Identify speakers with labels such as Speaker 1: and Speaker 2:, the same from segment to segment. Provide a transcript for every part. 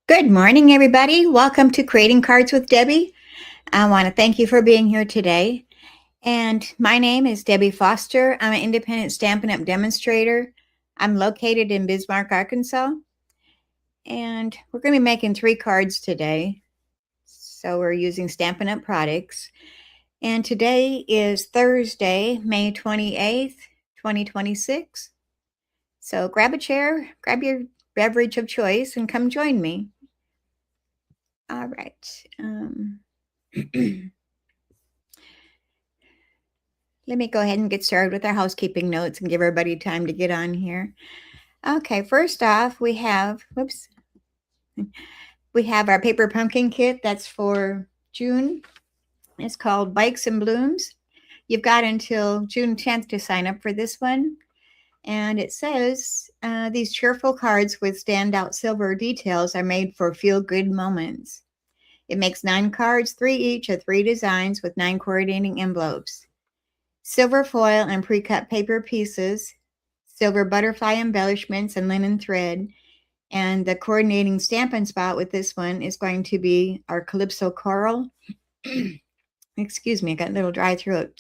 Speaker 1: Good morning, everybody. Welcome to Creating Cards with Debbie. I want to thank you for being here today. And my name is Debbie Foster. I'm an independent Stampin' Up! Demonstrator. I'm located in Bismarck, Arkansas. And we're going to be making 3 cards today. So we're using Stampin' Up! Products. And today is Thursday, May 28th, 2026. So grab a chair, grab your beverage of choice, and come join me. All right. Let me go ahead and get started with our housekeeping notes and give everybody time to get on here. Okay, first off, we have our paper pumpkin kit. That's for June. It's called Bikes and Blooms. You've got until June 10th to sign up for this one. And it says, these cheerful cards with standout silver details are made for feel-good moments. It makes 9 cards, 3 each of 3 designs with 9 coordinating envelopes. Silver foil and pre-cut paper pieces, silver butterfly embellishments and linen thread, and the coordinating Stampin' Spot with this one is going to be our Calypso Coral. Excuse me, I got a little dry throat.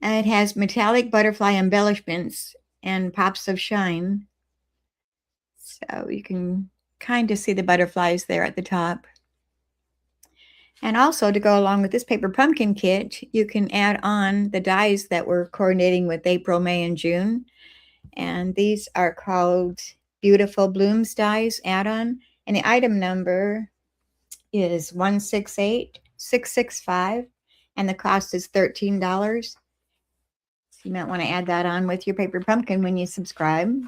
Speaker 1: It has metallic butterfly embellishments and pops of shine. So you can kind of see the butterflies there at the top. And also, to go along with this paper pumpkin kit, you can add on the dies that we're coordinating with April, May, and June. And these are called Beautiful Blooms dies add-on. And the item number is 168665. And the cost is $13. So you might want to add that on with your paper pumpkin when you subscribe.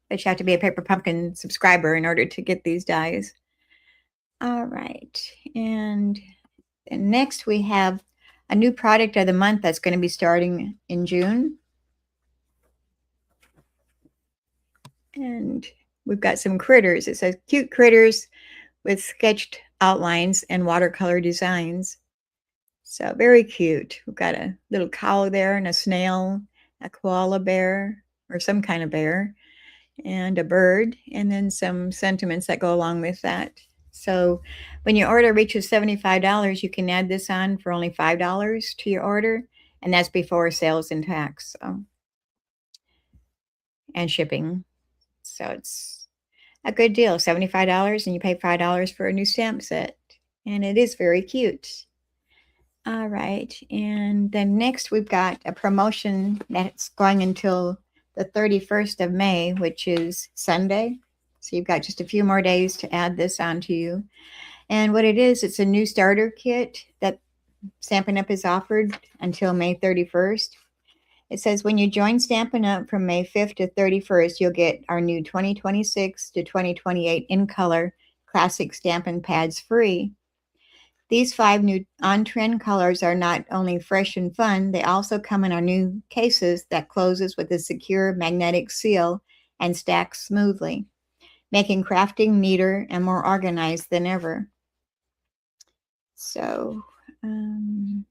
Speaker 1: But you have to be a paper pumpkin subscriber in order to get these dies. All right, and next we have a new product of the month that's going to be starting in June. And we've got some critters. It says cute critters with sketched outlines and watercolor designs. So very cute. We've got a little cow there and a snail, a koala bear or some kind of bear, and a bird, and then some sentiments that go along with that. So when your order reaches $75, you can add this on for only $5 to your order, and that's before sales and tax, and shipping. So it's a good deal, $75, and you pay $5 for a new stamp set, and it is very cute. All right, and then next we've got a promotion that's going until the 31st of May, which is Sunday. So you've got just a few more days to add this onto you. And what it is, it's a new starter kit that Stampin' Up! Is offered until May 31st. It says when you join Stampin' Up! From May 5th to 31st, you'll get our new 2026 to 2028 in color classic Stampin' Pads free. These 5 new on-trend colors are not only fresh and fun, they also come in our new cases that closes with a secure magnetic seal and stacks smoothly, making crafting neater and more organized than ever. So they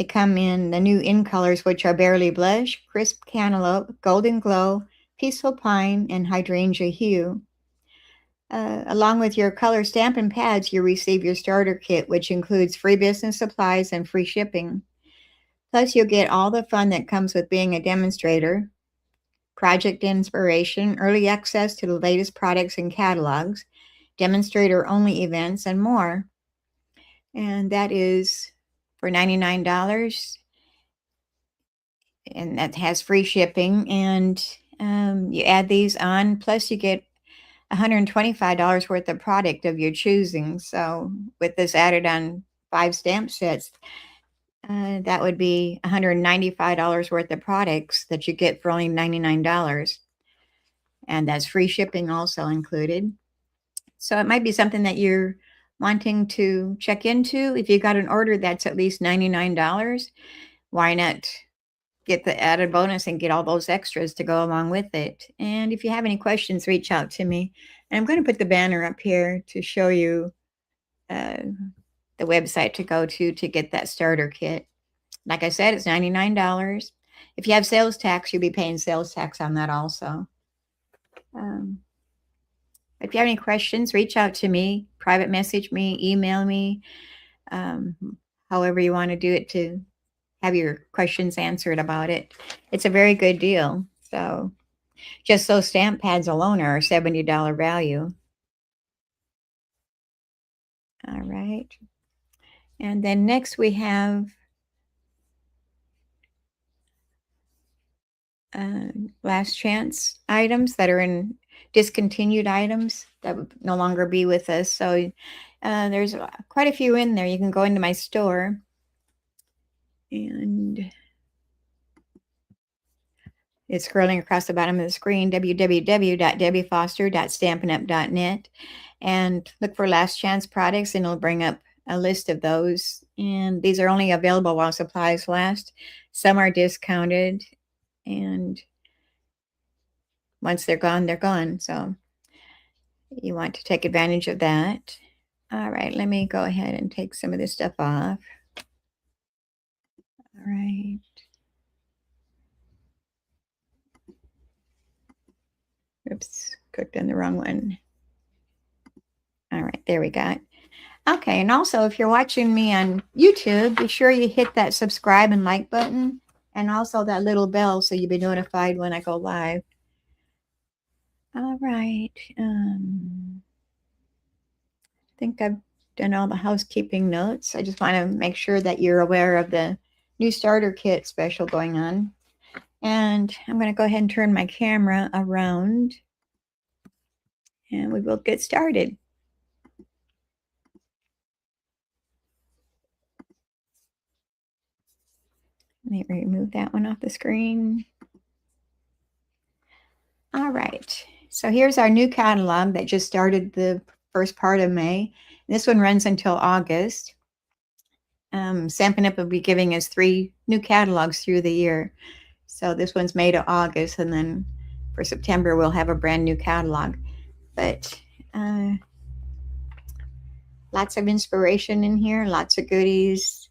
Speaker 1: come in the new in colors, which are Barely Blush, Crisp Cantaloupe, Golden Glow, Peaceful Pine, and Hydrangea Hue. Along with your color Stampin' Pads, you receive your starter kit, which includes free business supplies and free shipping. Plus, you'll get all the fun that comes with being a demonstrator, project inspiration, early access to the latest products and catalogs, demonstrator-only events, and more. And that is for $99. And that has free shipping. And you add these on, plus you get $125 worth of product of your choosing. So with this added on 5 stamp sets, that would be $195 worth of products that you get for only $99. And that's free shipping also included. So it might be something that you're wanting to check into. If you got an order that's at least $99, why not get the added bonus and get all those extras to go along with it? And if you have any questions, reach out to me. And I'm going to put the banner up here to show you the website to go to get that starter kit. Like I said, it's $99. If you have sales tax, you'll be paying sales tax on that also. If you have any questions, reach out to me, private message me, email me, um, however you want to do it to have your questions answered about it. It's a very good deal. So just those stamp pads alone are a $70 value. All right. And then next we have last chance items that are in discontinued items that would no longer be with us. So there's quite a few in there. You can go into my store and it's scrolling across the bottom of the screen, www.debbiefoster.stampinup.net, and look for last chance products and it'll bring up a list of those. And these are only available while supplies last. Some are discounted, and once they're gone, they're gone. So you want to take advantage of that. All right, let me go ahead and take some of this stuff off. All right. Oops, clicked on the wrong one. All right, there we got. Okay, and also if you're watching me on YouTube, be sure you hit that subscribe and like button and also that little bell so you'll be notified when I go live. All right. I think I've done all the housekeeping notes. I just want to make sure that you're aware of the new starter kit special going on. And I'm going to go ahead and turn my camera around and we will get started. Let me remove that one off the screen. All right. So here's our new catalog that just started the first part of May. This one runs until August. Stampin' Up! Will be giving us 3 new catalogs through the year. So this one's May to August, and then for September, we'll have a brand new catalog. But lots of inspiration in here, lots of goodies.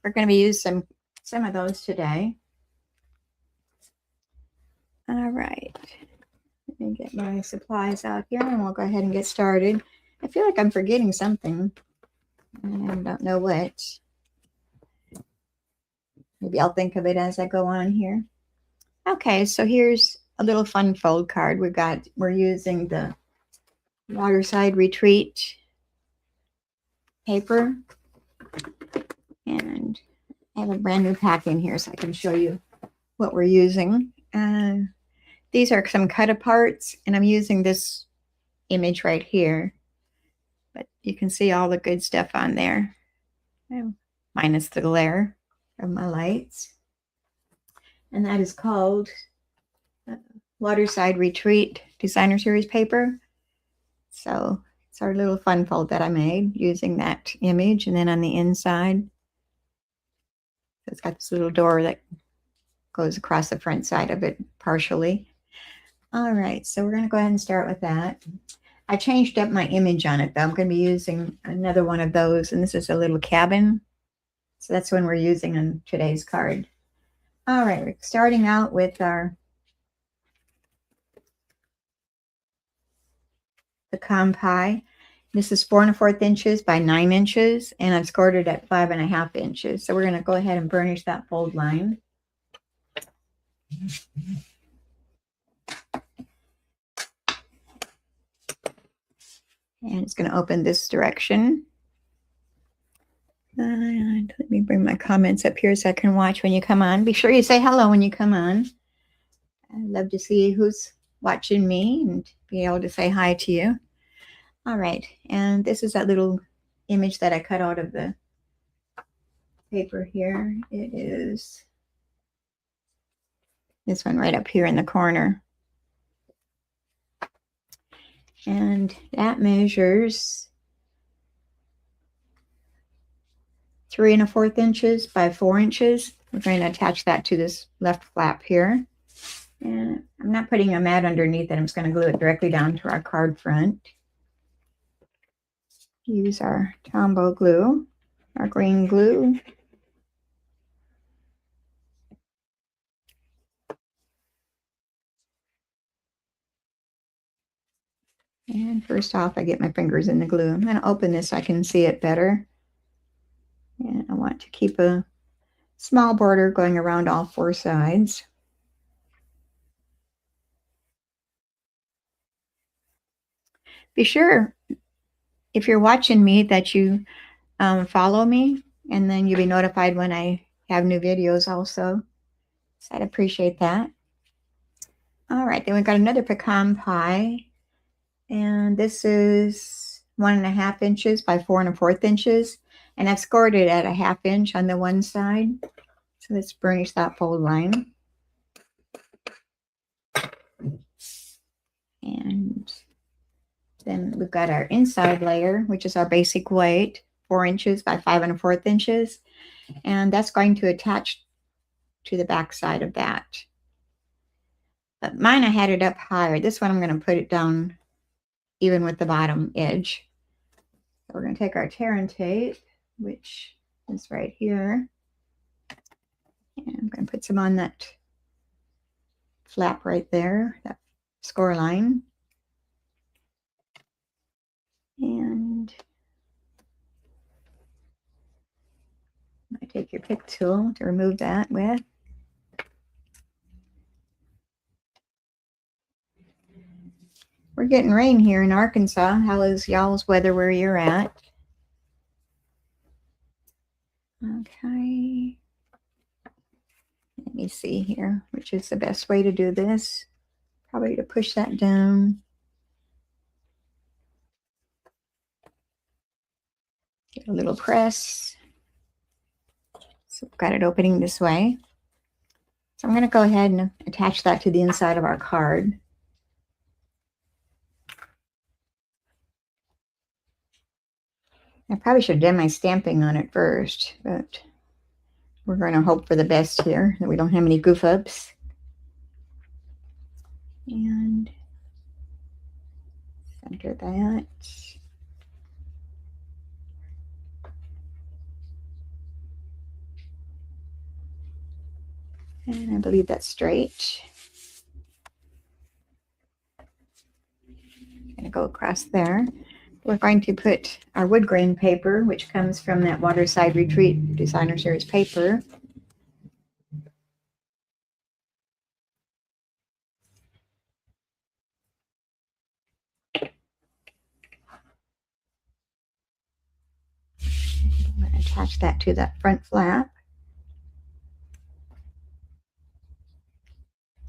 Speaker 1: We're going to be using some of those today. All right. Let me get my supplies out here, and we'll go ahead and get started. I feel like I'm forgetting something. I don't know what. Maybe I'll think of it as I go on here. Okay, so here's a little fun fold card. We're using the Waterside Retreat paper, and I have a brand new pack in here so I can show you what we're using. These are some cut aparts, and I'm using this image right here, but you can see all the good stuff on there, minus the glare of my lights. And that is called Waterside Retreat Designer Series paper. So it's our little fun fold that I made using that image. And then on the inside, it's got this little door that goes across the front side of it partially. All right, so we're going to go ahead and start with that. I changed up my image on it, though. I'm going to be using another one of those, and this is a little cabin. So that's one we're using on today's card. All right, we're starting out with the Compi. This is 4 1/4 inches by 9 inches, and I've scored it at 5 1/2 inches. So we're going to go ahead and burnish that fold line. And it's going to open this direction. And let me bring my comments up here so I can watch when you come on. Be sure you say hello when you come on. I'd love to see who's watching me and be able to say hi to you. All right, and this is that little image that I cut out of the paper here. It is this one right up here in the corner. And that measures 3 1/4 inches by 4 inches. We're going to attach that to this left flap here. And I'm not putting a mat underneath it. I'm just going to glue it directly down to our card front. Use our Tombow glue, our green glue. And first off, I get my fingers in the glue. I'm going to open this so I can see it better. And I want to keep a small border going around all 4 sides. Be sure, if you're watching me, that you follow me, and then you'll be notified when I have new videos also. So I'd appreciate that. All right, then we've got another pecan pie. And this is 1.5 inches by 4 1/4 inches. And I've scored it at a 1/2 inch on the one side. So let's burnish that fold line. And then we've got our inside layer, which is our basic white, 4 inches by 5 1/4 inches. And that's going to attach to the back side of that. But mine, I had it up higher. This one, I'm going to put it down even with the bottom edge. So we're going to take our tear and tape, which is right here. And I'm going to put some on that flap right there, that score line. And I take your pick tool to remove that with. We're getting rain here in Arkansas. How is y'all's weather where you're at? Okay. Let me see here, which is the best way to do this. Probably to push that down. Get a little press. So we've got it opening this way. So I'm going to go ahead and attach that to the inside of our card. I probably should have done my stamping on it first, but we're going to hope for the best here, that we don't have any goof ups. And center that. And I believe that's straight. I'm going to go across there. We're going to put our wood grain paper, which comes from that Waterside Retreat Designer Series paper. I'm going to attach that to that front flap.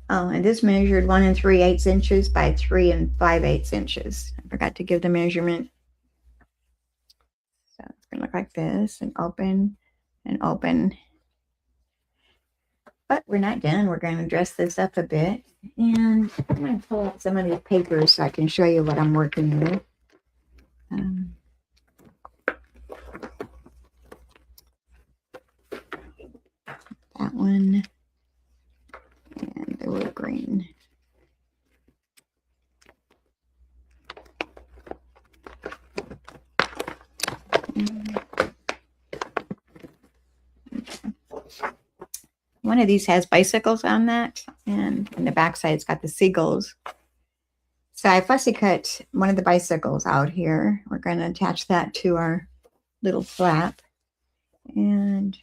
Speaker 1: Oh, and this measured 1 3/8 inches by 3 5/8 inches. I forgot to give the measurement. So it's going to look like this, and open and open. But we're not done. We're going to dress this up a bit. And I'm going to pull out some of these papers so I can show you what I'm working with. That one. And the wood grain. One of these has bicycles on that, and in the back side it's got the seagulls. So I fussy cut one of the bicycles out here. We're going to attach that to our little flap. And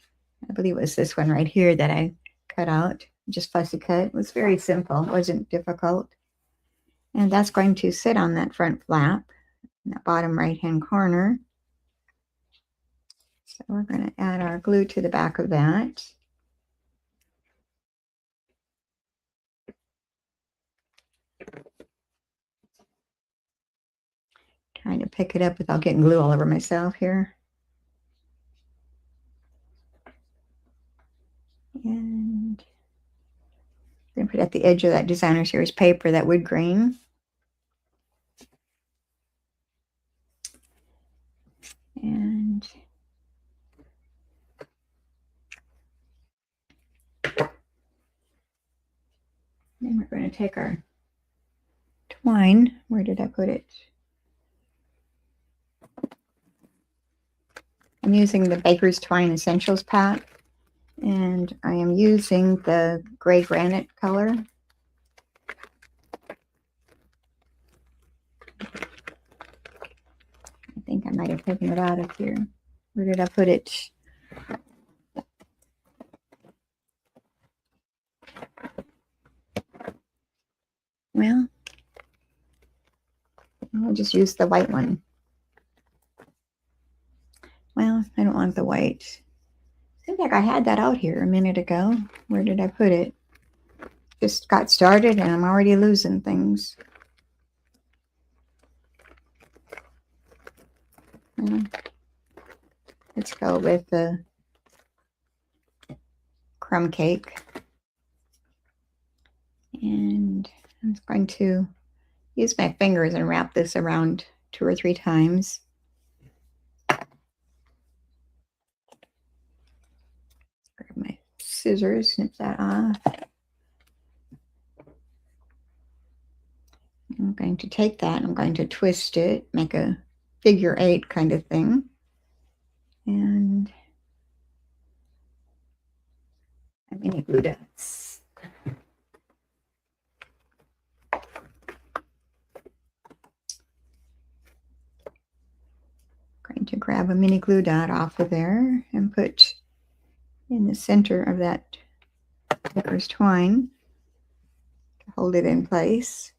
Speaker 1: I believe it was this one right here that I cut out. Just fussy cut. It was very simple. It wasn't difficult. And that's going to sit on that front flap in that bottom right-hand corner. So we're going to add our glue to the back of that. Trying to pick it up without getting glue all over myself here. And I'm going to put it at the edge of that Designer Series paper, that wood grain. And then we're going to take our twine. Where did I put it? I'm using the Baker's Twine Essentials pack, and I am using the gray granite color. think I might have taken it out of here. Where did I put it? Well, I'll just use the white one. Well, I don't want the white. Seems like I had that out here a minute ago. Where did I put it? Just got started and I'm already losing things. Let's go with the crumb cake. And I'm going to use my fingers and wrap this around 2 or 3 times. Grab my scissors, snip that off. I'm going to take that and I'm going to twist it, make a figure 8 kind of thing. And mini glue dots. Going to grab a mini glue dot off of there and put in the center of that Vickers twine to hold it in place.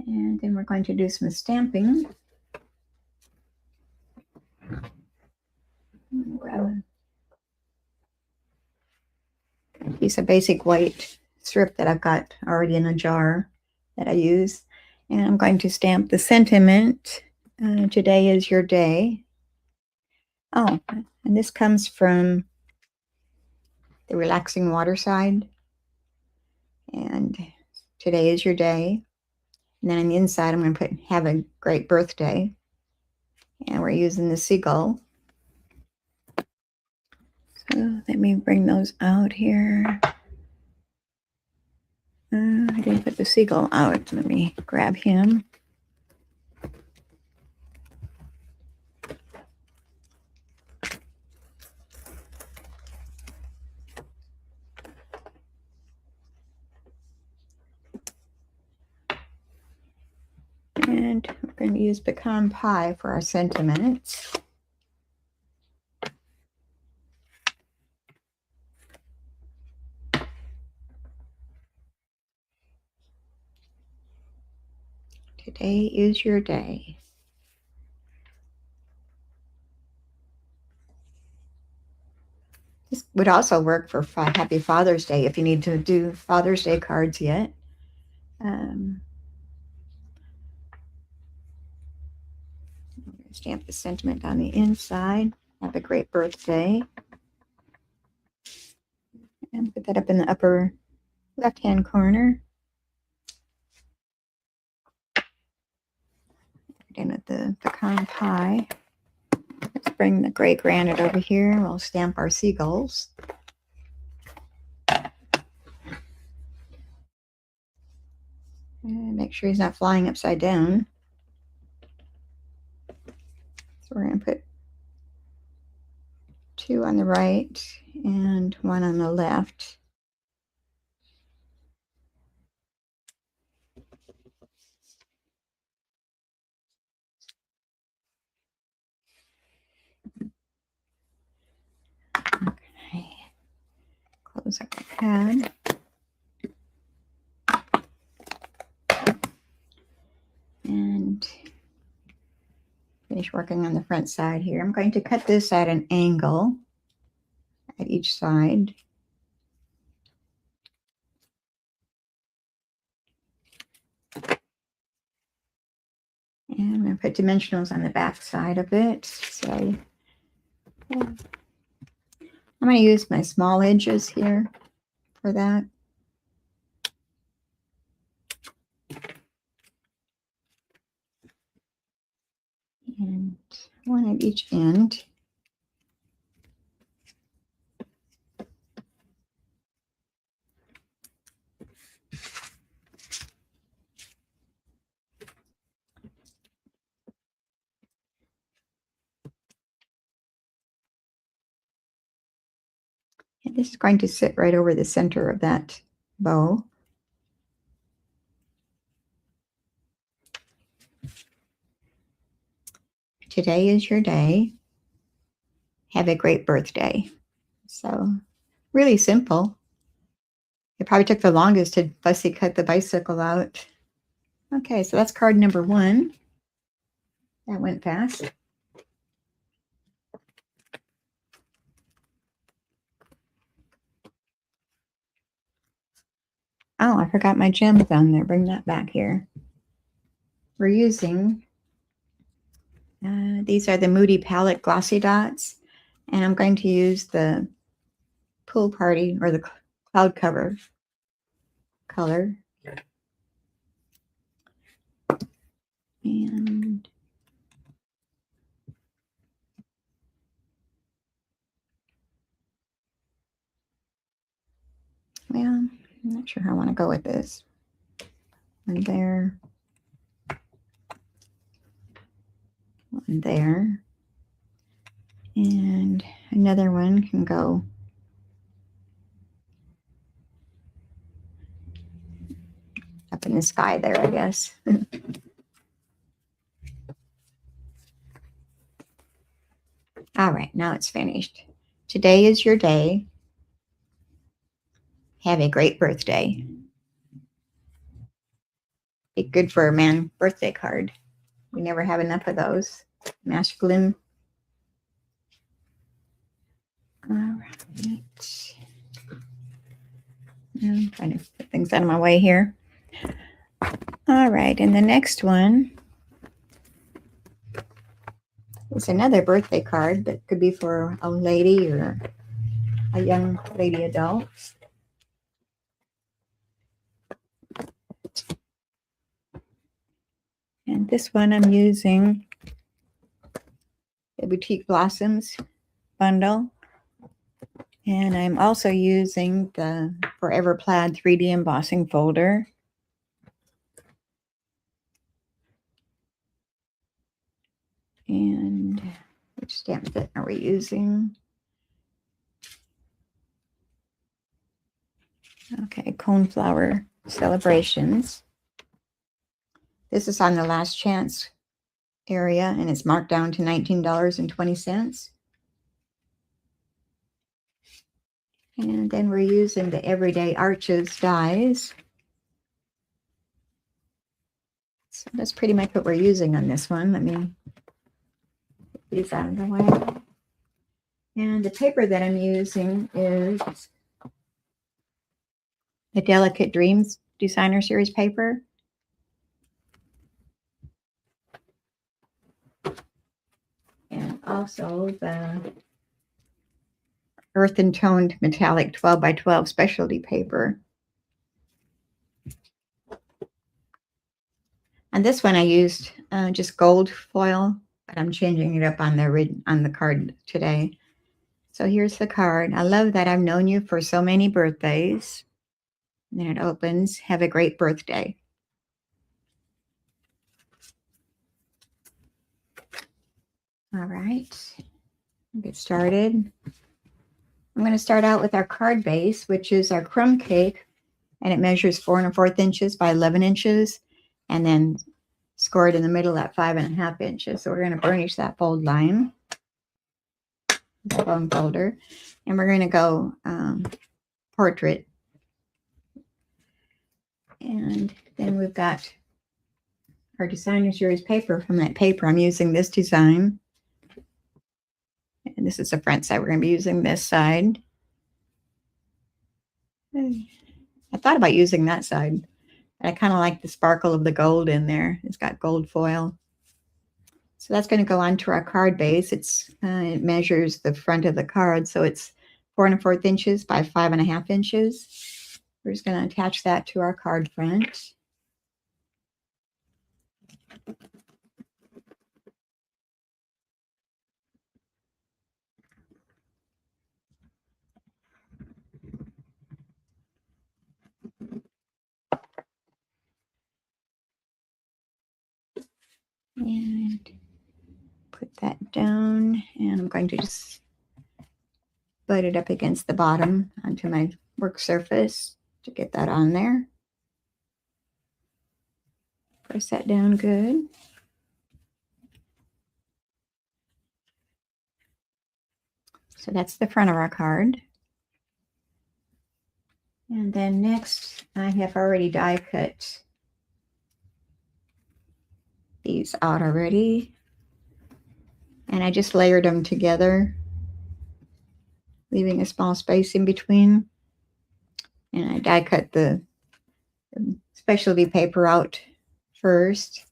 Speaker 1: And then we're going to do some stamping. Grab a piece of basic white strip that I've got already in a jar that I use. And I'm going to stamp the sentiment, today is your day. Oh, and this comes from the Relaxing Waterside. And today is your day. And then on the inside, I'm going to put, have a great birthday. And we're using the seagull. So let me bring those out here. I didn't put the seagull out. Let me grab him. And we're going to use pecan pie for our sentiments. Today is your day. This would also work for Happy Father's Day if you need to do Father's Day cards yet. Stamp the sentiment on the inside. Have a great birthday. And put that up in the upper left-hand corner. In with the pecan pie. Let's bring the gray granite over here. We'll stamp our seagulls. And make sure he's not flying upside down. So we're going to put 2 on the right and 1 on the left. Okay. Close up the pad. And finish working on the front side here. I'm going to cut this at an angle at each side. And I'm going to put dimensionals on the back side of it. So yeah. I'm going to use my small edges here for that. And 1 at each end. And this is going to sit right over the center of that bow. Today is your day. Have a great birthday. So really simple. It probably took the longest to fussy cut the bicycle out. Okay, so that's card number 1. That went fast. Oh, I forgot my gems on there. Bring that back here. We're using, these are the Moody Palette Glossy Dots. And I'm going to use the Pool Party or the Cloud Cover color. And well, I'm not sure how I want to go with this. One there. One there. And another one can go up in the sky there, I guess. All right, now it's finished. Today is your day. Have a great birthday. Be good for a man birthday card. We never have enough of those. Masculine. All right. I'm trying to put things out of my way here. All right, and the next one is another birthday card that could be for a lady or a young lady adult. And this one I'm using the Boutique Blossoms bundle. And I'm also using the Forever Plaid 3D embossing folder. And which stamp set are we using? Okay, Coneflower Celebrations. This is on the last chance area, and it's marked down to $19.20. And then we're using the Everyday Arches dies. So that's pretty much what we're using on this one. Let me get these out of the way. And the paper that I'm using is the Delicate Dreams Designer Series paper. And also the Earth and Toned Metallic 12 by 12 specialty paper. On this one I used just gold foil, but I'm changing it up on the card today. So here's the card. I love that I've known you for so many birthdays. And then it opens. Have a great birthday. All right. Get started. I'm going to start out with our card base, which is our crumb cake. And it measures 4 1/4 inches by 11 inches. And then scored in the middle at 5 1/2 inches. So we're going to burnish that fold line. The bone folder. And we're going to go portrait. And then we've got our Designer Series paper. From that paper, I'm using this design. And this is the front side. We're going to be using this side. I thought about using that side. I kind of like the sparkle of the gold in there. It's got gold foil. So that's going to go onto our card base. It measures the front of the card. So it's 4 1/4 inches by 5 1/2 inches. We're just going to attach that to our card front. And put that down. And I'm going to just butt it up against the bottom onto my work surface to get that on there. Press that down good. So that's the front of our card. And then next, I have already die cut these out already. And I just layered them together, leaving a small space in between. And I die cut the specialty paper out first.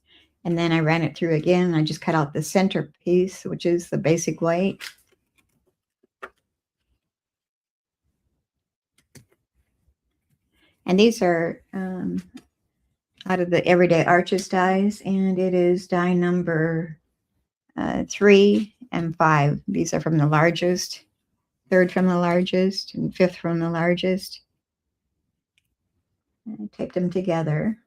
Speaker 1: And then I ran it through again. I just cut out the center piece, which is the basic white. And these are out of the Everyday Arches dies, and it is die number 3 and 5. These are from the largest, 3rd from the largest, and 5th from the largest. And I taped them together.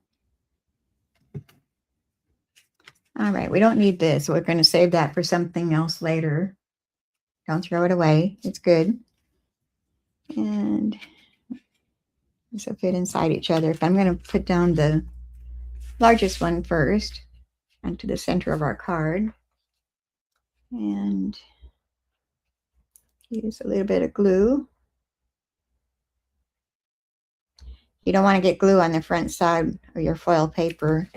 Speaker 1: All right, we don't need this. We're going to save that for something else later. Don't throw it away. It's good. And this will fit inside each other. If I'm going to put down the largest one first onto the center of our card. And use a little bit of glue. You don't want to get glue on the front side of your foil paper.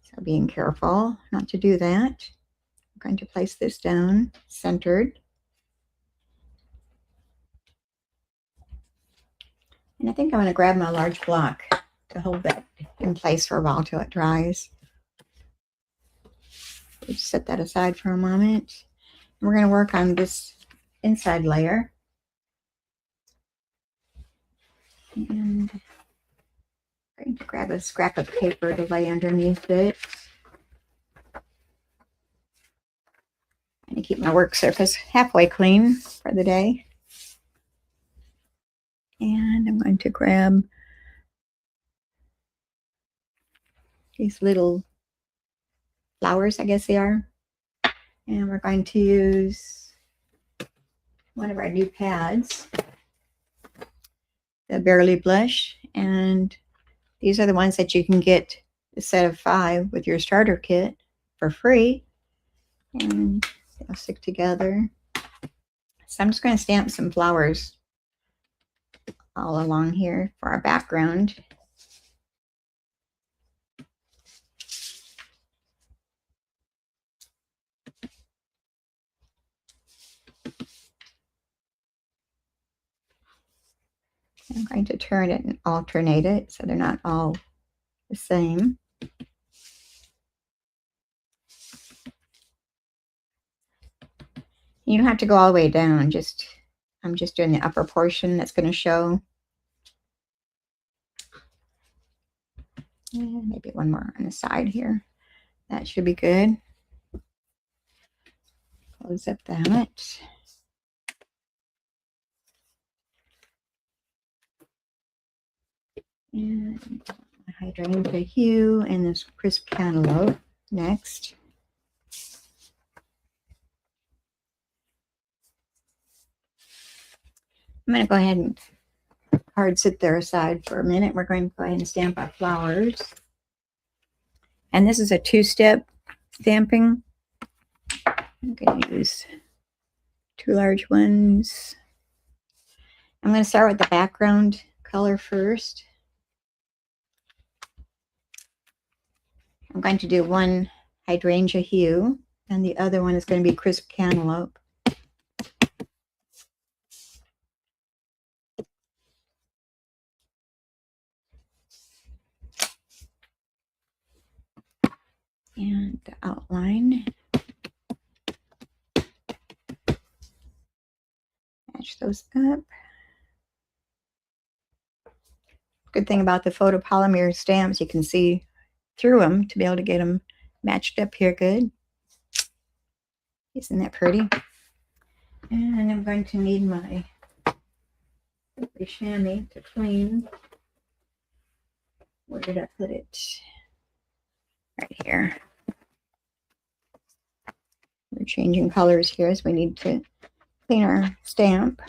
Speaker 1: So being careful not to do that. I'm going to place this down centered. And I think I'm going to grab my large block to hold that in place for a while till it dries. Just set that aside for a moment. We're going to work on this inside layer. And I'm going to grab a scrap of paper to lay underneath it. And keep my work surface halfway clean for the day. And I'm going to grab these little flowers, I guess they are. And we're going to use one of our new pads, the Barely Blush. And these are the ones that you can get a set of 5 with your starter kit for free. And they'll stick together. So I'm just going to stamp some flowers all along here for our background. I'm going to turn it and alternate it so they're not all the same. You don't have to go all the way down, I'm just doing the upper portion that's going to show. And maybe one more on the side here. That should be good. Close up that. And hydrangea hue and this crisp cantaloupe next. I'm going to go ahead and card sit there aside for a minute. We're going to go ahead and stamp our flowers. And this is a 2-step stamping. I'm going to use 2 large ones. I'm going to start with the background color first. I'm going to do one hydrangea hue, and the other one is going to be crisp cantaloupe. And the outline. Match those up. Good thing about the photopolymer stamps, you can see through them to be able to get them matched up here good. Isn't that pretty? And I'm going to need my chamois to clean. Where did I put it? Right here. changing colors here as we need to clean our stamp.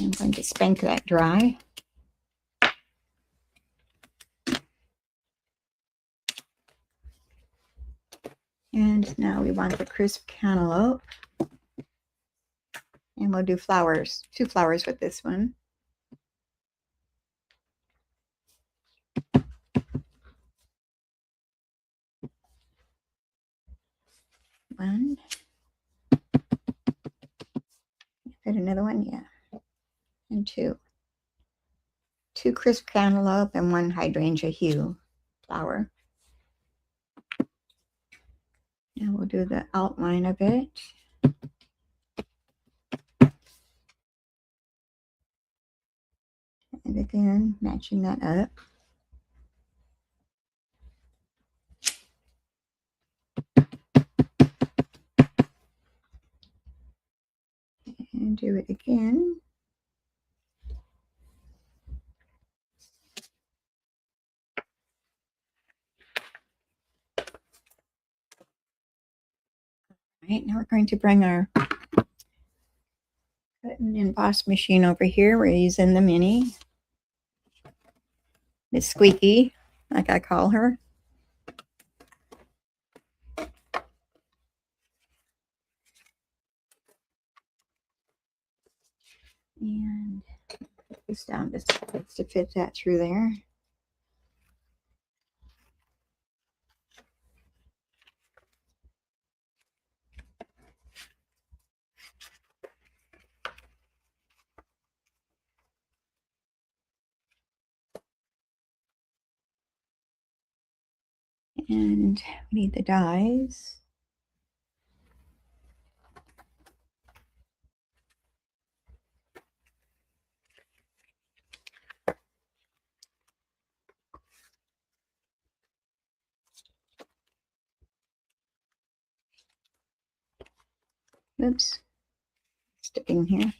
Speaker 1: I'm going to spank that dry. And now we want the crisp cantaloupe. And we'll do flowers, 2 flowers with this one. One. Got another one, yeah. And 2. 2 crisp cantaloupe and 1 hydrangea hue flower. Now we'll do the outline of it. And again, matching that up. And do it again. All right, now we're going to bring our cut and emboss machine over here. We're using the mini. Miss Squeaky, like I call her. And put this down just to fit that through there. And we need the dies. Oops, sticking here.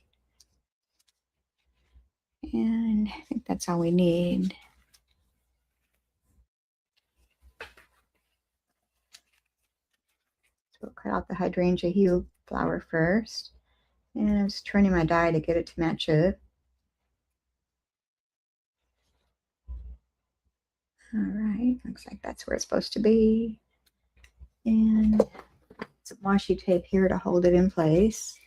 Speaker 1: And I think that's all we need. So we'll cut out the hydrangea hue flower first. And I was turning my die to get it to match up. All right, looks like that's where it's supposed to be. And some washi tape here to hold it in place.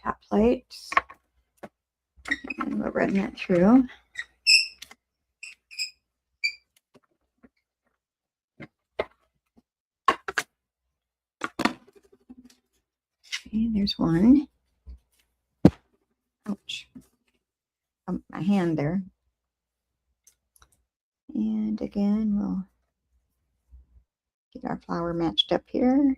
Speaker 1: Top plates. And we'll run that through. Okay, there's one. Ouch. My hand there. And again, we'll get our flower matched up here.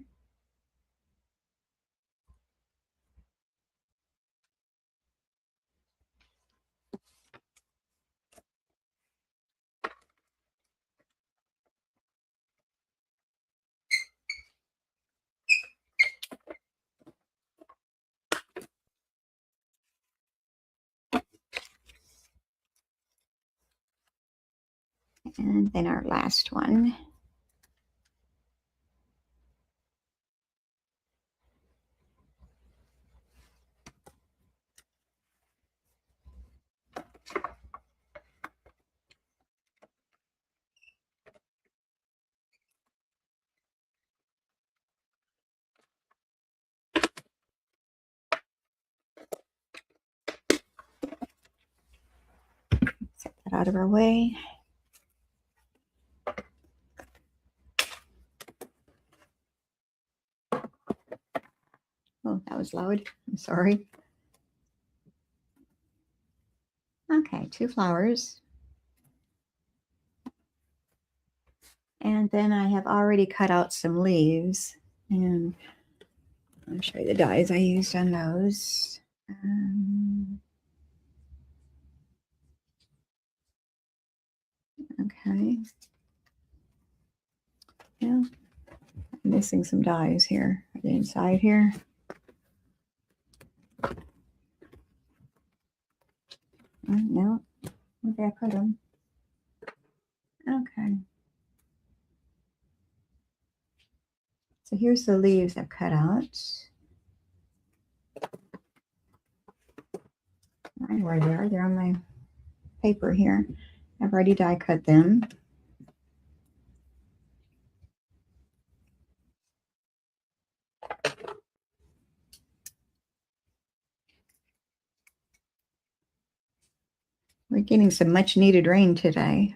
Speaker 1: And then our last one. Set that out of our way. Oh, that was loud. I'm sorry. Okay, 2 flowers. And then I have already cut out some leaves. And I'll show you the dies I used on those. Okay. Yeah, missing some dies here. Are they inside here? No. Where did I put them? Okay. So here's the leaves I've cut out. I know where they are. They're on my paper here. I've already die cut them. We're getting some much needed rain today.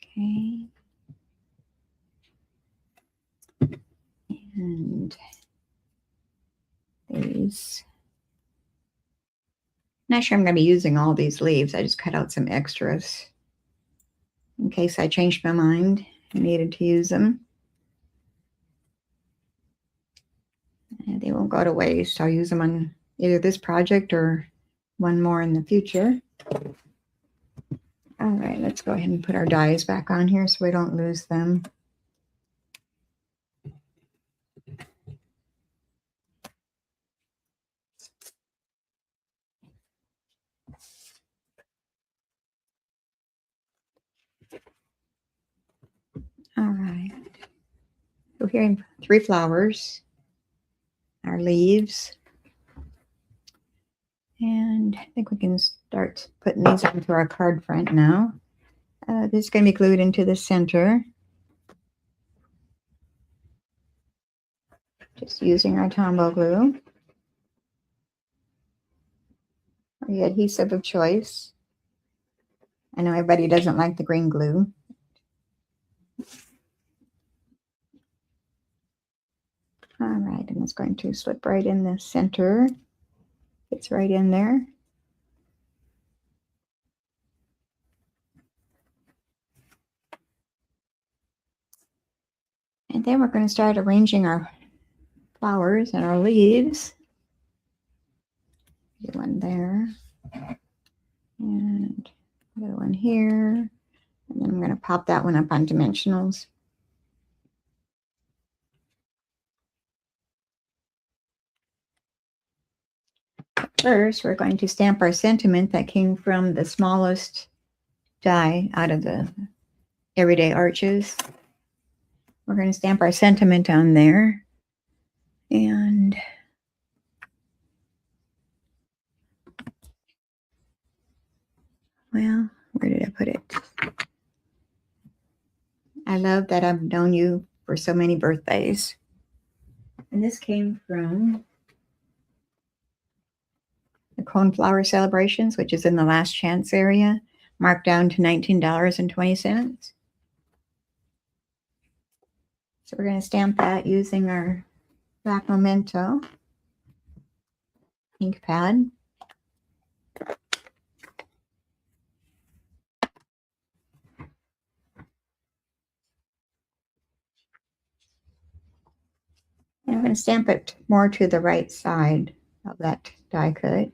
Speaker 1: Okay. And these. Not sure I'm going to be using all these leaves. I just cut out some extras in case I changed my mind and needed to use them. And they won't go to waste. I'll use them on either this project or one more in the future. All right, let's go ahead and put our dies back on here so we don't lose them. All right. So here are 3 flowers, our leaves. And I think we can start putting these onto our card front now. This is going to be glued into the center. Just using our Tombow glue. Or the adhesive of choice. I know everybody doesn't like the green glue. All right, and it's going to slip right in the center. It's right in there. And then we're going to start arranging our flowers and our leaves. Get one there. And another one here. And then I'm going to pop that one up on dimensionals. First, we're going to stamp our sentiment that came from the smallest die out of the Everyday Arches. We're going to stamp our sentiment on there. And well, where did I put it? I love that I've known you for so many birthdays. And this came from the Coneflower Celebrations, which is in the Last Chance area, marked down to $19.20. So we're going to stamp that using our Black Memento ink pad. And I'm going to stamp it more to the right side of that die cut.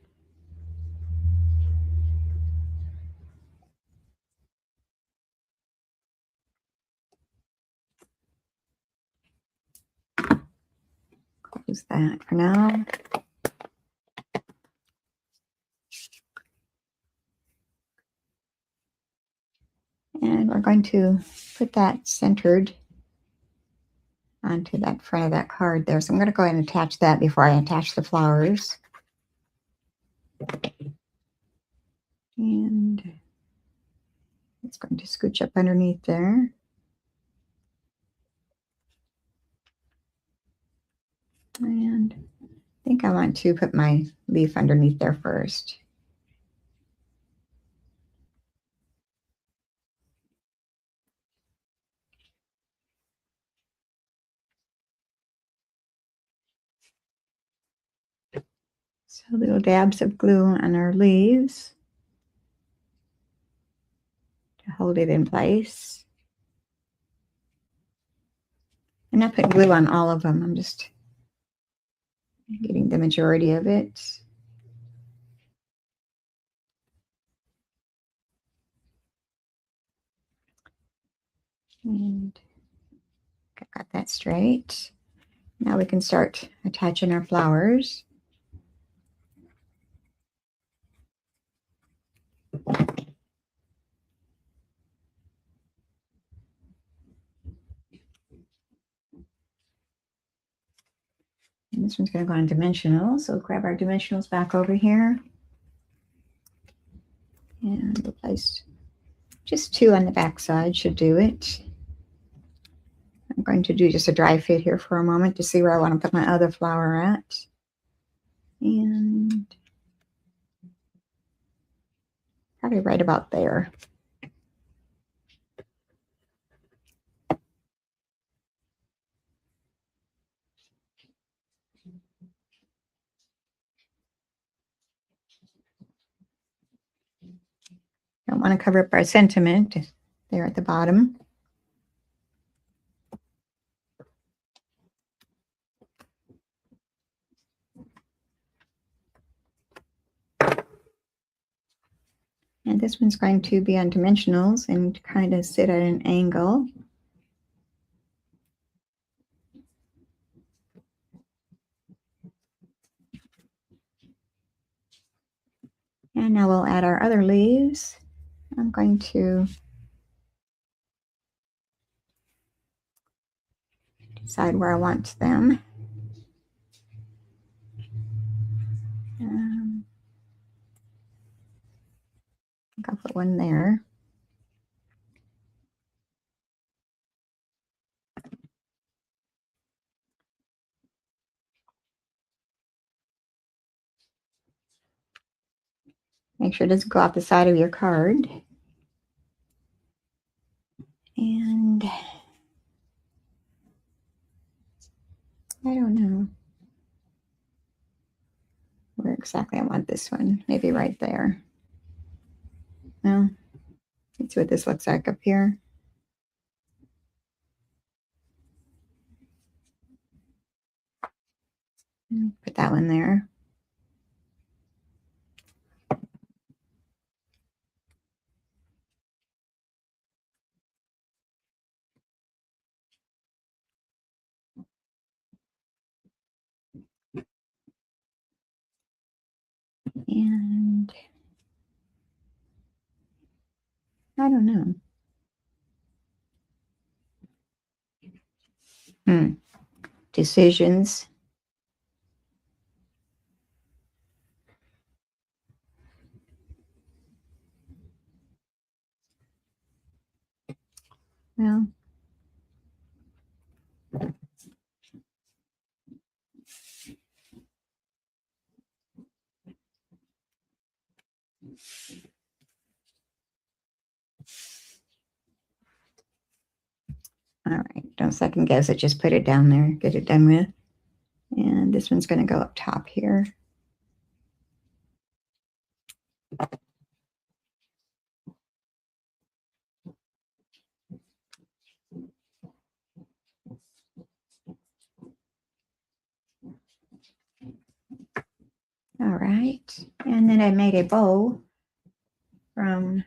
Speaker 1: Close that for now. And we're going to put that centered onto that front of that card there. So I'm going to go ahead and attach that before I attach the flowers. And it's going to scooch up underneath there. And I think I want to put my leaf underneath there first. So little dabs of glue on our leaves to hold it in place. I'm not putting glue on all of them. I'm just getting the majority of it. And got that straight. Now we can start attaching our flowers. And this one's going to go on dimensional. So grab our dimensionals back over here. And we'll place just 2 on the back side, should do it. I'm going to do just a dry fit here for a moment to see where I want to put my other flower at. And probably right about there. Don't want to cover up our sentiment there at the bottom. And this one's going to be on dimensionals and kind of sit at an angle. And now we'll add our other leaves. I'm going to decide where I want them. I'll put one there. Make sure it doesn't go off the side of your card. And I don't know where exactly I want this one. Maybe right there. No. Let's see what this looks like up here. Put that one there. And I don't know. Decisions. Well, all right, don't second guess it, just put it down there, get it done with. And this one's going to go up top here. All right, and then I made a bow from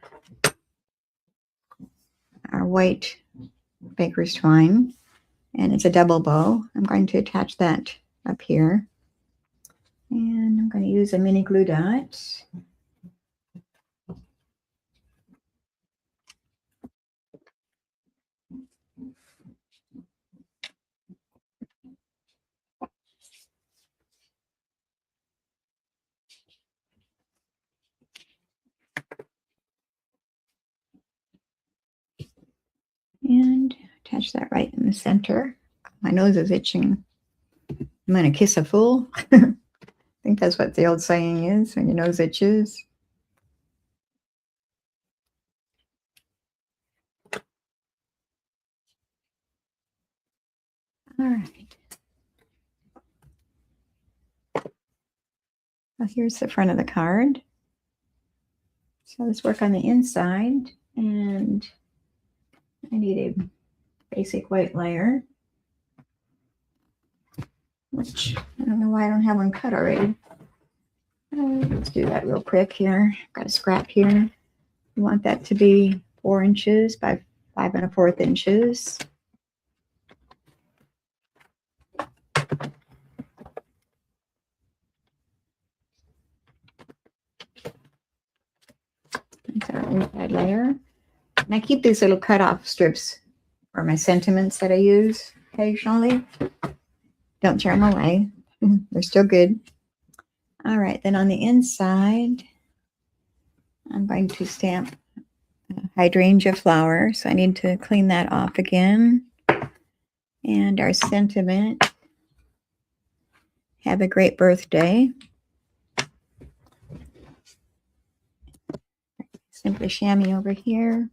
Speaker 1: our white baker's twine, and it's a double bow. I'm going to attach that up here, and I'm going to use a mini glue dot. And attach that right in the center. My nose is itching. I'm going to kiss a fool. I think that's what the old saying is, when your nose itches. All right. Well, here's the front of the card. So let's work on the inside, and I need a basic white layer, which I don't know why I don't have one cut already. Let's do that real quick here. Got a scrap here. We want that to be 4 inches by 5 1/4 inches. That's our inside layer. And I keep these little cutoff strips for my sentiments that I use occasionally. Don't throw them away. They're still good. All right, then on the inside, I'm going to stamp hydrangea flower. So I need to clean that off again. And our sentiment, have a great birthday. Simply chamois over here.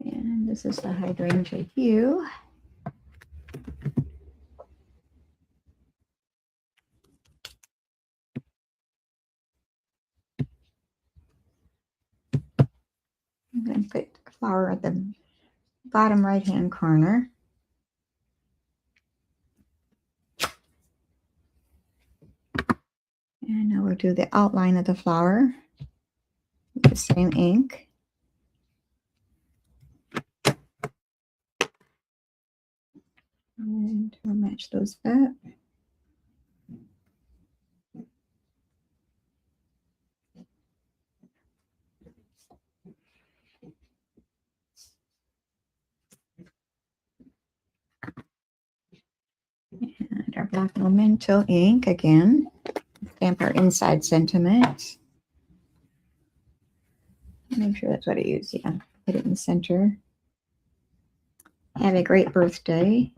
Speaker 1: And this is the hydrangea hue. I'm going to put a flower at the bottom right-hand corner. And now we'll do the outline of the flower with the same ink. And we'll match those up. And our black memento ink again. Stamp our inside sentiment. Make sure that's what I use. Yeah, put it in the center. Have a great birthday.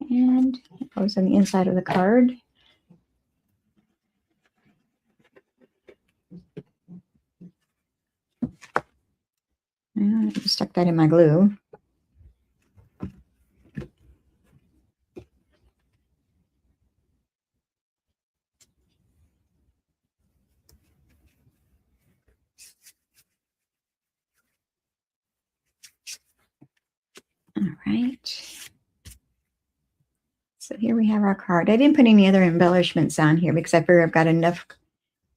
Speaker 1: And it goes on the inside of the card. And I stuck that in my glue. All right. So here we have our card. I didn't put any other embellishments on here because I figure I've got enough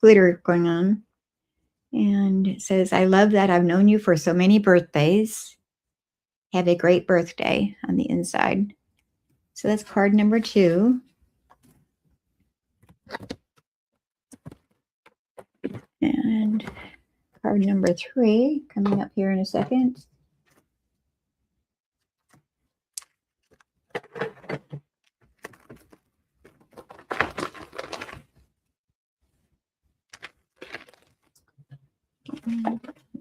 Speaker 1: glitter going on. And it says, I love that I've known you for so many birthdays. Have a great birthday on the inside. So that's card number 2. And card number 3 coming up here in a second.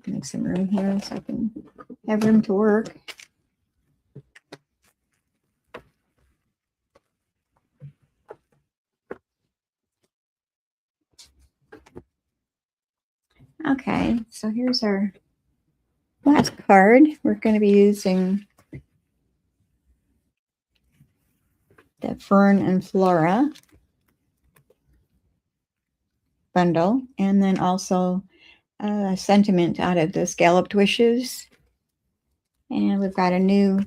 Speaker 1: Make some room here so I can have room to work. Okay, so here's our last card. We're going to be using the Fern and Flora bundle, and then also a sentiment out of the Scalloped Wishes. And we've got a new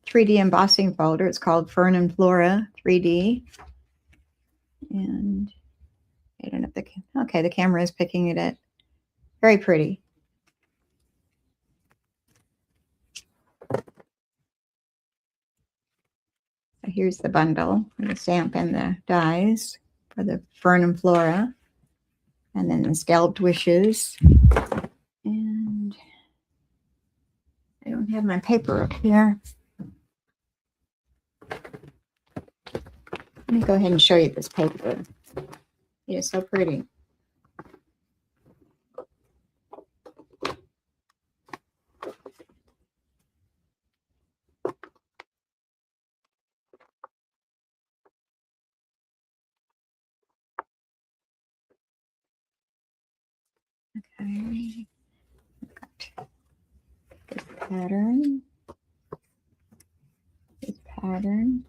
Speaker 1: 3D embossing folder. It's called Fern and Flora 3D. And I don't know if the camera is picking it up. Very pretty. So here's the bundle for the stamp and the dies for the Fern and Flora. And then the Scalloped Wishes. And I don't have my paper up here. Let me go ahead and show you this paper. It is so pretty. Okay. Got this pattern. This pattern.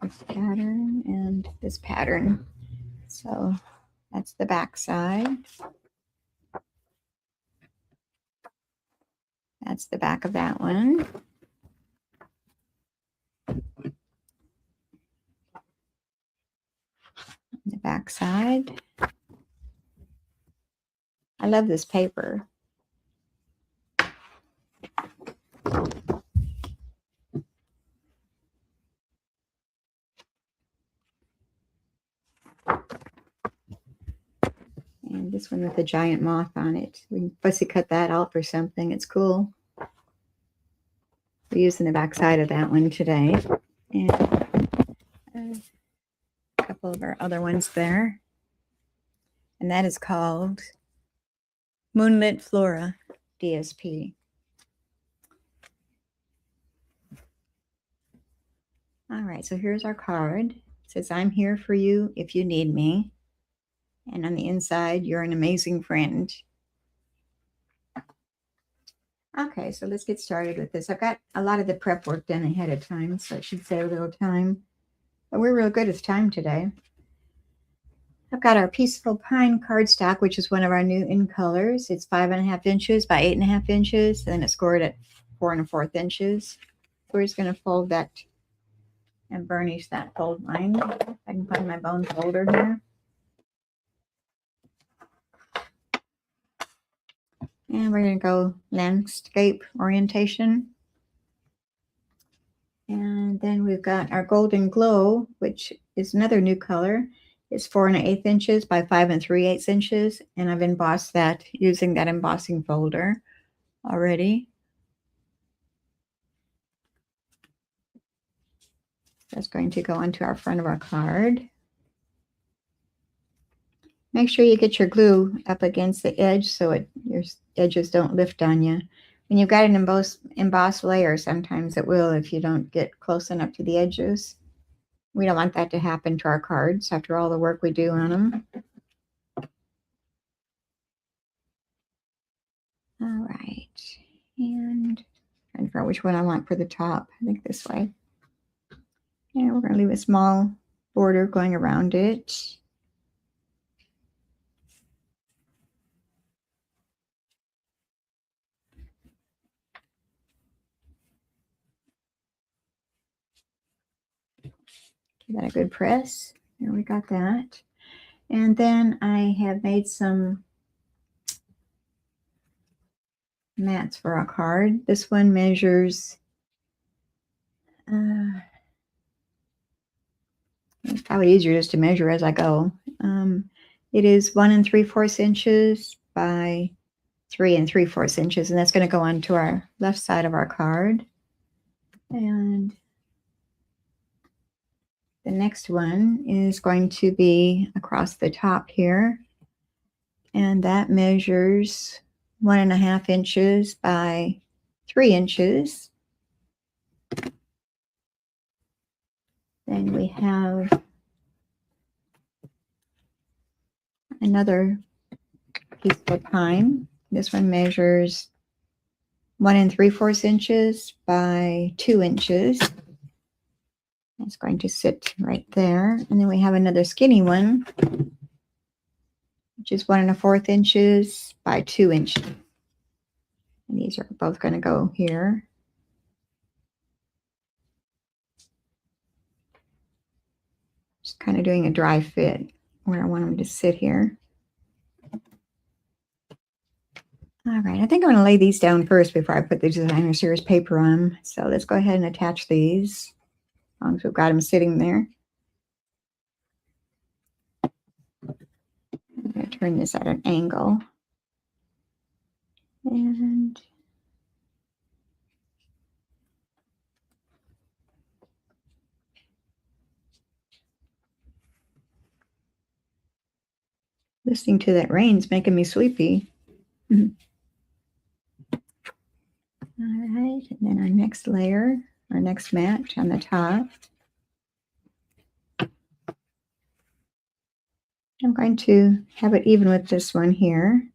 Speaker 1: This pattern and this pattern. So that's the back side. That's the back of that one. The back side. I love this paper. And this one with a giant moth on it. We can fussy cut that out for something. It's cool. We're using the back side of that one today. And a couple of our other ones there. And that is called Moonlit Flora DSP. All right, so here's our card. It says, I'm here for you if you need me. And on the inside, you're an amazing friend. Okay, so let's get started with this. I've got a lot of the prep work done ahead of time, so it should save a little time. But we're real good with time today. I've got our Peaceful Pine cardstock, which is one of our new in colors. It's 5.5 inches by 8.5 inches, and it's scored at 4 1/4 inches. We're just going to fold that and burnish that fold line. If I can find my bone folder here. And we're going to go landscape orientation. And then we've got our Golden Glow, which is another new color. It's 4 1/8 inches by 5 3/8 inches. And I've embossed that using that embossing folder already. That's going to go onto our front of our card. Make sure you get your glue up against the edge so your edges don't lift on you. When you've got an embossed layer, sometimes it will if you don't get close enough to the edges. We don't want that to happen to our cards after all the work we do on them. All right. And I'm trying to figure out which one I want for the top. I think this way. And we're going to leave a small border going around it. Give that a good press. There, we got that. And then I have made some mats for our card. This one measures, it's probably easier just to measure as I go. It is 1 3/4 inches by 3 3/4 inches, and that's going to go onto our left side of our card. And the next one is going to be across the top here, and that measures 1 1/2 inches by 3 inches. Then we have another Peaceful Pine. This one measures 1 3/4 inches by 2 inches. It's going to sit right there. And then we have another skinny one, which is 1 1/4 inches by 2 inches. And these are both going to go here. Just kind of doing a dry fit where I want them to sit here. All right, I think I'm going to lay these down first before I put the designer series paper on them. So let's go ahead and attach these, as long as we've got them sitting there. I'm going to turn this at an angle. And listening to that rain's making me sleepy. All right, and then our next layer, our next mat on the top. I'm going to have it even with this one here.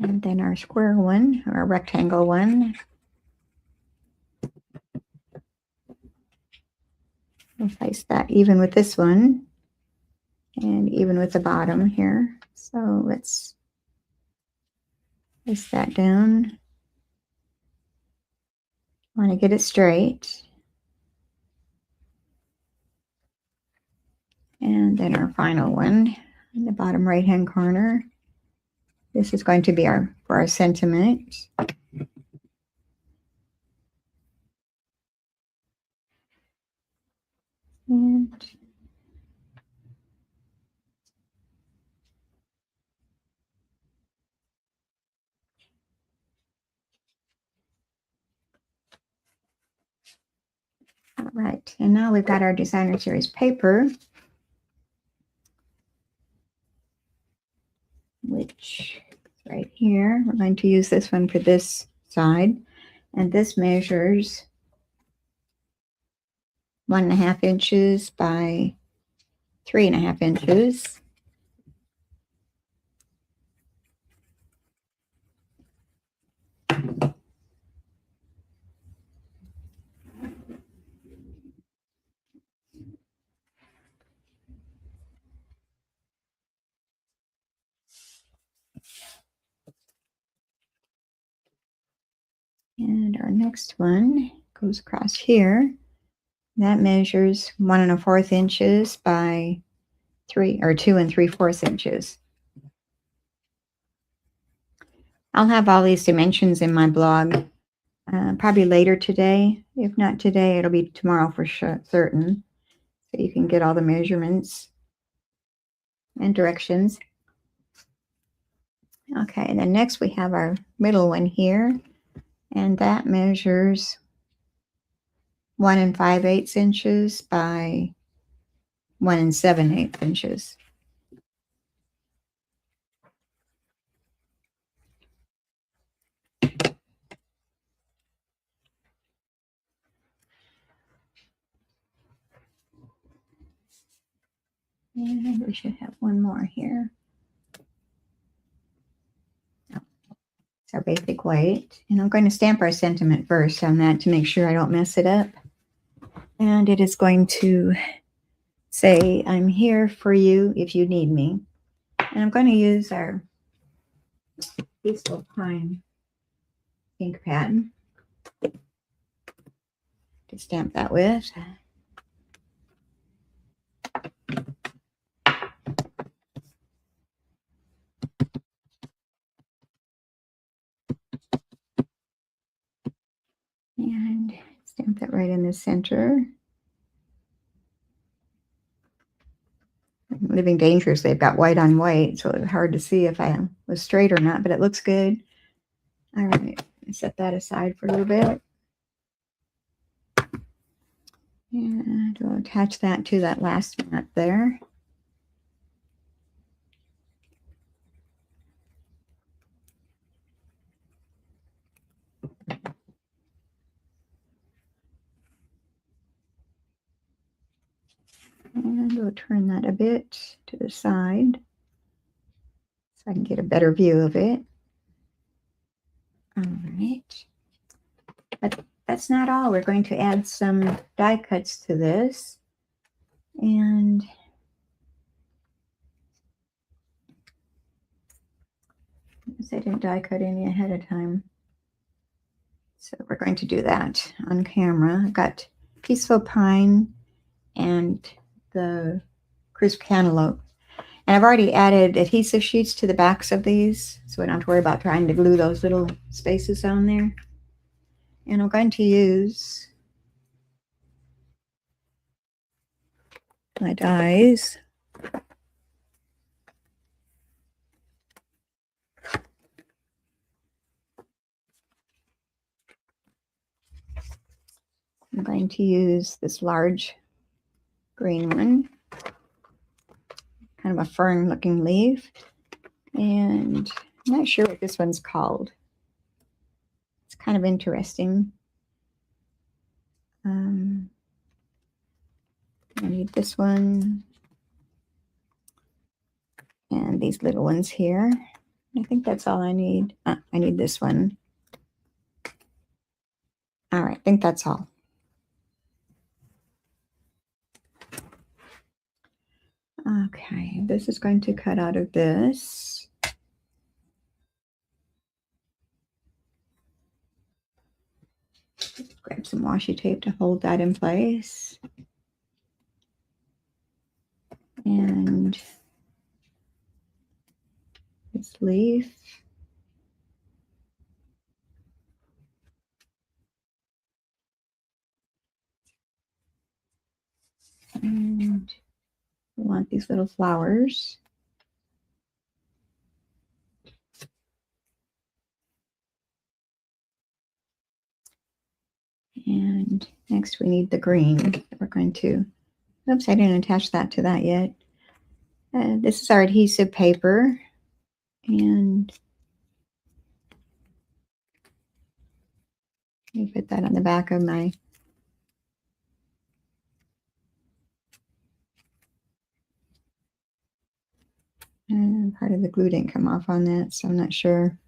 Speaker 1: And then our square one, or rectangle one. We'll place that even with this one and even with the bottom here. So let's place that down. I want to get it straight. And then our final one in the bottom right hand corner. This is going to be for our sentiment. And all right, and now we've got our designer series paper, which is right here. We're going to use this one for this side, and this measures 1.5 inches by 3.5 inches. And our next one goes across here. That measures 1 1/4 inches by 2 3/4 inches. I'll have all these dimensions in my blog, probably later today. If not today, it'll be tomorrow for sure, certain. So you can get all the measurements and directions. Okay, and then next we have our middle one here, and that measures 1 5/8 inches by 1 7/8 inches. And we should have one more here. Oh, it's our basic white. And I'm going to stamp our sentiment first on that to make sure I don't mess it up. And it is going to say, I'm here for you if you need me. And I'm going to use our Peaceful Pine ink pad to stamp that with. And stamp that right in the center. I'm living dangerously. I've got white on white, so it's hard to see if I was straight or not, but it looks good. All right, set that aside for a little bit. And we'll attach that to that last one up there. And we'll turn that a bit to the side so I can get a better view of it. All right. But that's not all. We're going to add some die cuts to this. And I didn't die cut any ahead of time. So we're going to do that on camera. I've got Peaceful Pine and the Crisp Cantaloupe. And I've already added adhesive sheets to the backs of these, so we don't have to worry about trying to glue those little spaces on there. And I'm going to use my dies. I'm going to use this large green one, kind of a fern looking leaf. And I'm not sure what this one's called. kind of interesting. I need this one and these little ones here. I think that's all I need. I need this one. All right, I think that's all. Okay, this is going to cut out of this. Grab some washi tape to hold that in place. And this leaf. And we want these little flowers. And next we need the green. We're going to, oops, I didn't attach that to that yet. This is our adhesive paper. And let me put that on the back of my part of the glue didn't come off on that, so I'm not sure.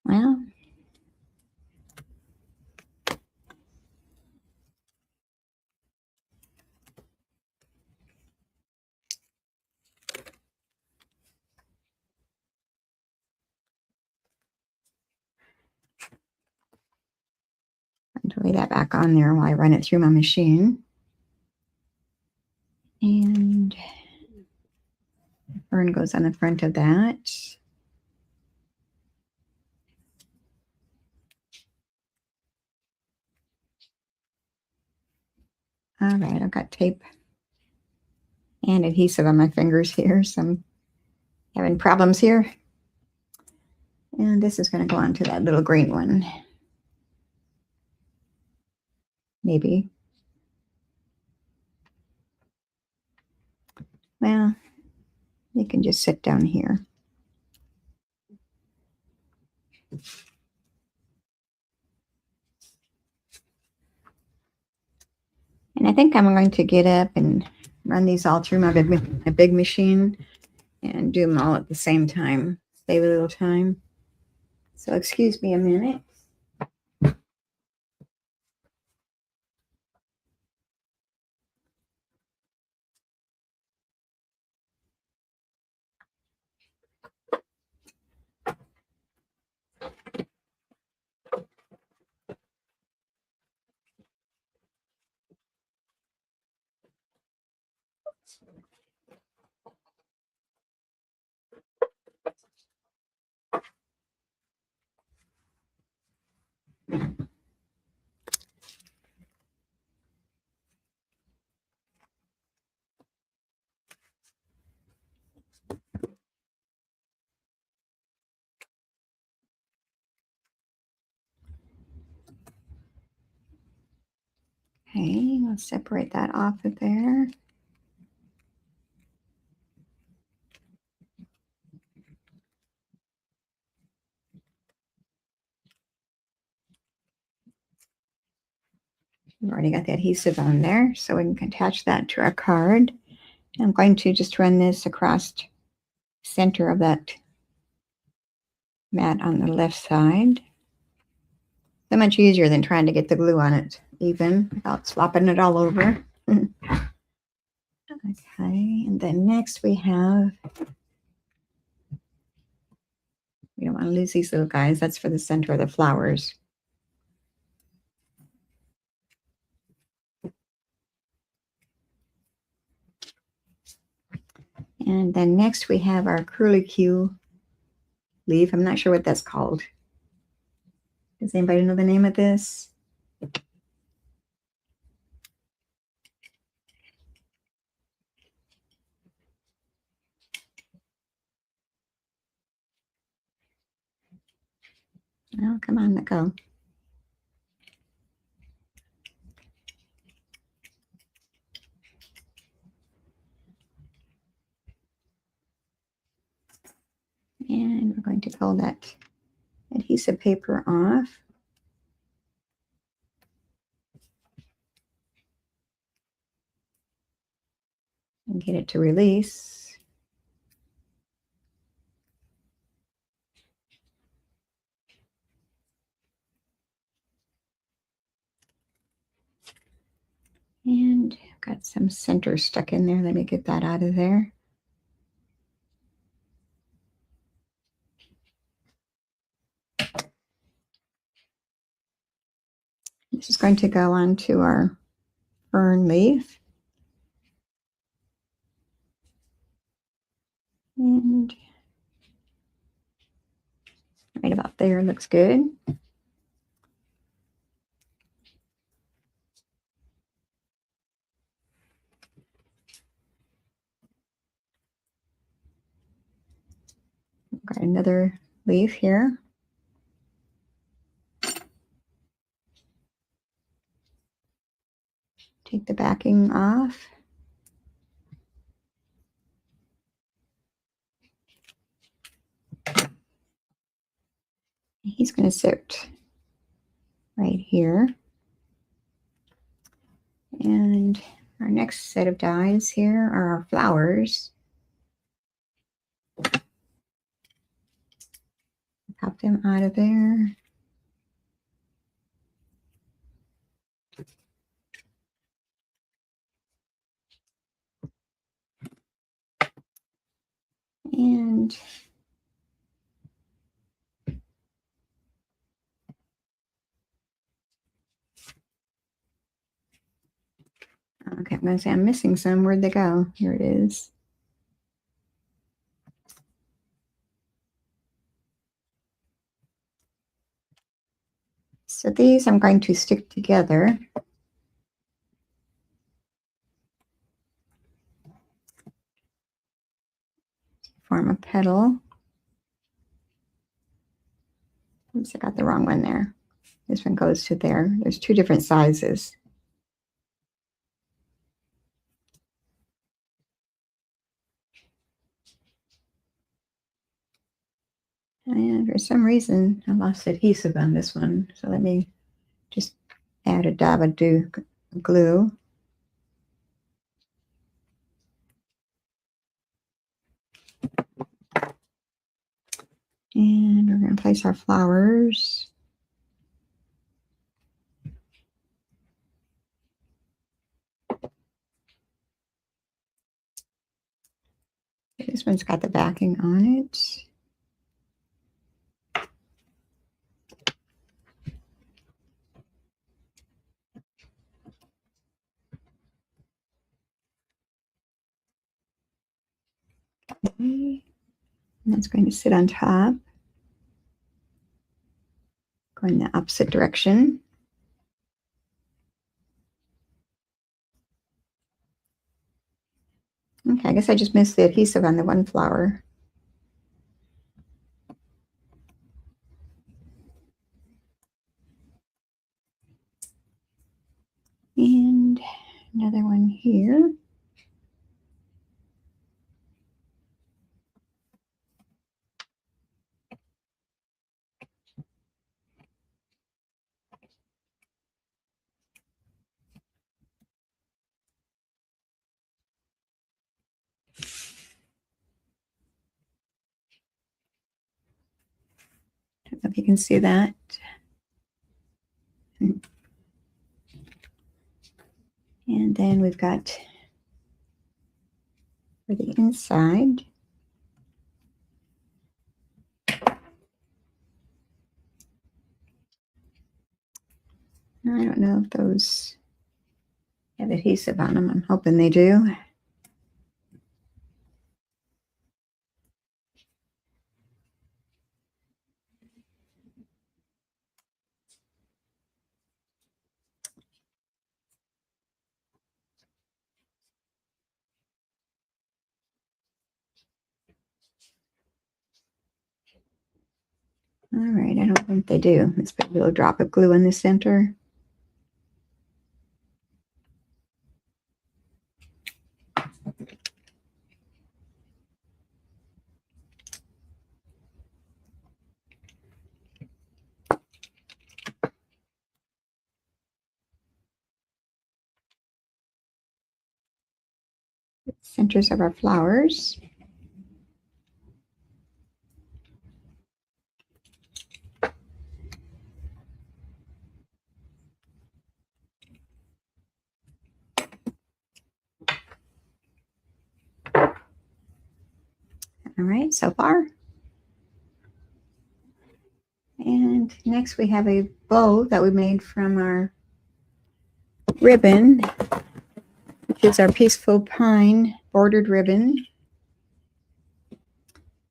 Speaker 1: Well, I'm going to lay that back on there while I run it through my machine. And the fern goes on the front of that. All right, I've got tape and adhesive on my fingers here, so I'm having problems here. And this is going to go onto that little green one. Maybe. Well, you can just sit down here. And I think I'm going to get up and run these all through my big machine and do them all at the same time. Save a little time. So excuse me a minute. Okay, let's separate that off of there. We've already got the adhesive on there, so we can attach that to our card. I'm going to just run this across the center of that mat on the left side. So much easier than trying to get the glue on it even without slopping it all over. Okay, and then next we have, we don't want to lose these little guys. That's for the center of the flowers. And then next we have our curlicue leaf. I'm not sure what that's called. Does anybody know the name of this? Oh, come on, let go. pull that adhesive paper off. And get it to release. And I've got some center stuck in there. Let me get that out of there. This is going to go onto our fern leaf. And right about there looks good. Got another leaf here. Take the backing off. He's going to sit right here. And our next set of dies here are our flowers. Pop them out of there. And okay, I'm going to say I'm missing some. Where'd they go? Here it is. So these I'm going to stick together. Form a petal. Oops, I got the wrong one there. This one goes to there. There's two different sizes. And for some reason, I lost adhesive on this one. So let me just add a dab of glue. And we're going to place our flowers. This one's got the backing on it. Okay. And that's going to sit on top. Going the opposite direction. Okay, I guess I just missed the adhesive on the one flower. And another one here. Don't know if you can see that. And then we've got for the inside. I don't know if those have adhesive on them. I'm hoping they do. All right, I don't think they do. Let's put a little drop of glue in the center. centers of our flowers. All right, so far. And next we have a bow that we made from our ribbon, which is our Peaceful Pine bordered ribbon.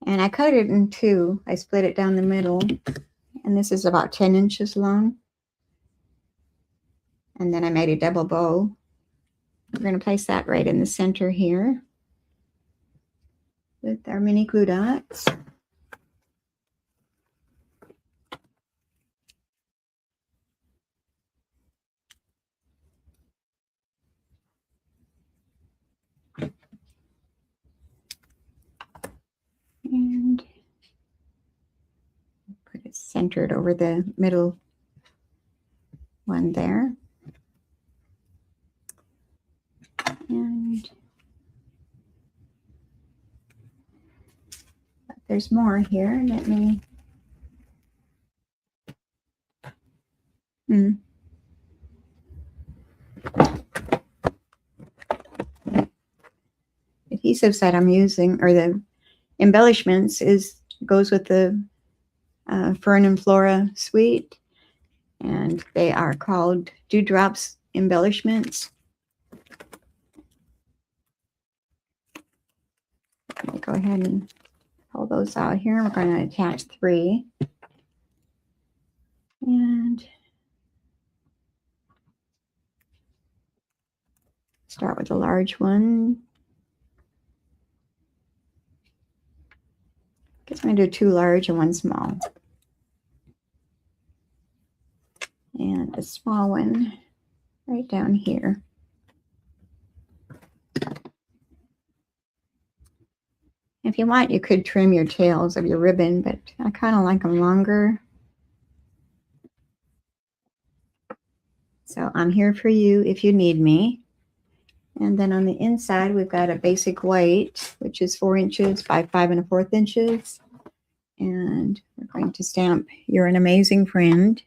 Speaker 1: And I cut it in two. I split it down the middle. And this is about 10 inches long. And then I made a double bow. We're going to place that right in the center here with our mini glue dots. And put it centered over the middle one there. And there's more here. Let me. Adhesives that I'm using, or the embellishments, goes with the Fern and Flora suite, and they are called Dewdrops embellishments. Let me go ahead and pull those out here. We're going to attach 3. And start with a large one. I guess I'm going to do 2 large and 1 small. And a small one right down here. If you want, you could trim your tails of your ribbon, but I kind of like them longer. So I'm here for you if you need me. And then on the inside, we've got a basic white, which is 4 inches by 5 1/4 inches. And we're going to stamp "You're an Amazing Friend."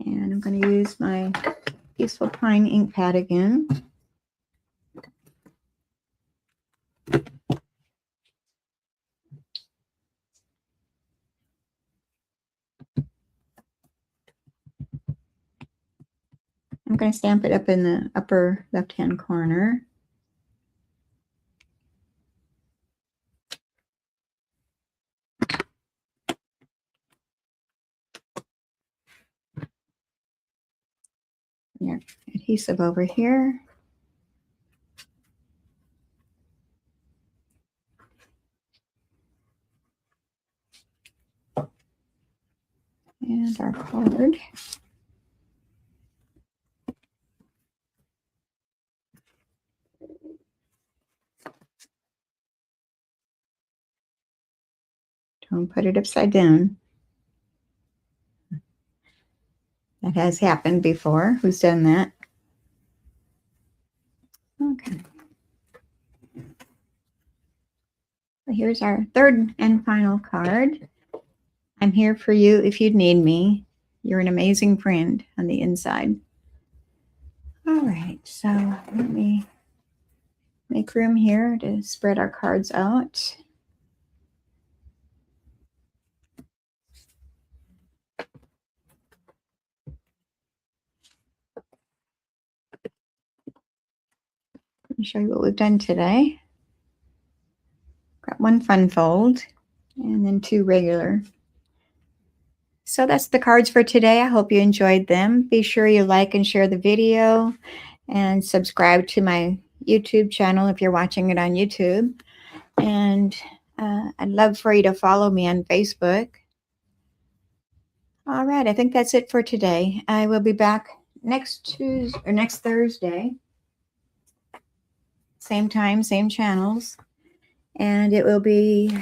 Speaker 1: And I'm going to use my Peaceful Pine ink pad again. I'm going to stamp it up in the upper left-hand corner. Your adhesive over here. And our card. Don't put it upside down. That has happened before. Who's done that? Okay. Well, here's our third and final card. I'm here for you if you need me. You're an amazing friend on the inside. All right, so let me make room here to spread our cards out. Let me show you what we've done today. Got 1 fun fold and then 2 regular. So that's the cards for today. I hope you enjoyed them. Be sure you like and share the video and subscribe to my YouTube channel if you're watching it on YouTube. And I'd love for you to follow me on Facebook. All right, I think that's it for today. I will be back next Thursday. Same time, same channels. And it will be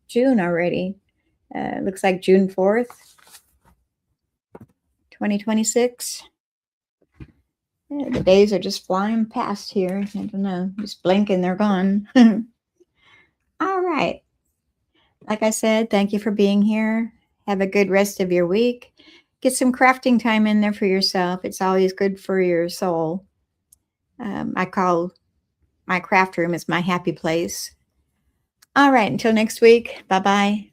Speaker 1: June already. Looks like June 4th, 2026. Yeah, the days are just flying past here. I don't know, just blink and they're gone. All right. Like I said, thank you for being here. Have a good rest of your week. Get some crafting time in there for yourself. It's always good for your soul. I call my craft room is my happy place. All right, until next week. Bye bye.